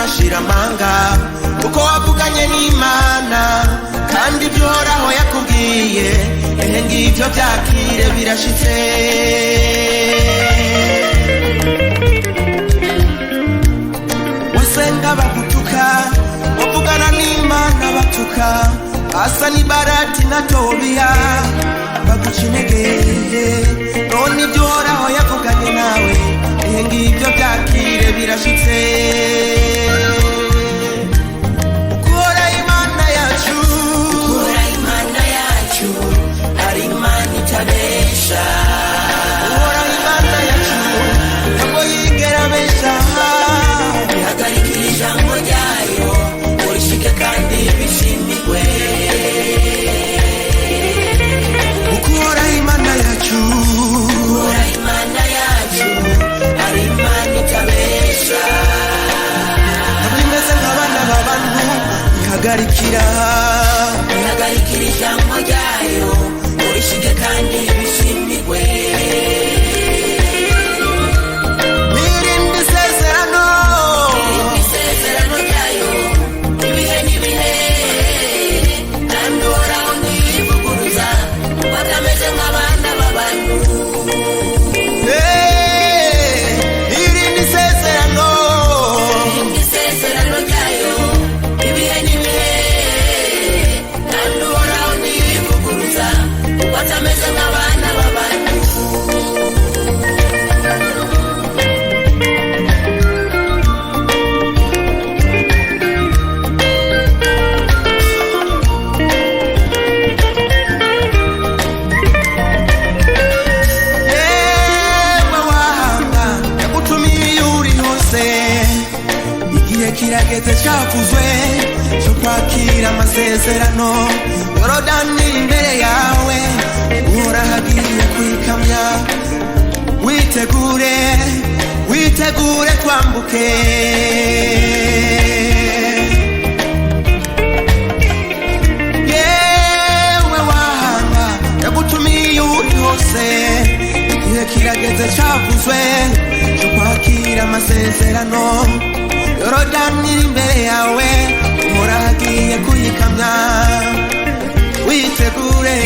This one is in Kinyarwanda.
ugashira amanga kuko wavuganye n'Imana kandi ibyo Uhoraho yakubwiye ngivyo byakire birashitse. Wasenga bagutuka wavugana n'Imana batuka asa ni Barati na Tobiya baguca intege none ibyo Uhoraho yavuganye nawe ngivyo byakire birashitse. Ukora Imana yacu ari Imana itabesha. Ukora Imana yacu ntabwo yigera besha. Ihagarikira ijambo ryayo urishike kandi bishimirwe. Ukora Imana yacu ari Imana itabesha. Abimeze nk'abana b'abantu ihagarikira ijambo ryayo urishike kandi bishimirwe. Mirinde isezerano ryayo ibihe n'ibihe kandi Uhoraho ntiyivuguruza batameze nk'abana b'abantu. Mirinde isezerano ryayo ibihe n'ibihe kandi Uhoraho ntiyivuguruza batameze nk'abana b'abantu. Kirageze cyavuzwe cyo kwakira amasezerano. Yorodani imbere yawe Uhoraho agiye kwikamya. Witegure twambuke. Yewe wahanga yagutumiye uri hose igihe kirageze cyavuzwe cyo kwakira amasezerano. Yorodani imbere yawe Uhoraho agiye kuyikamya. Witegure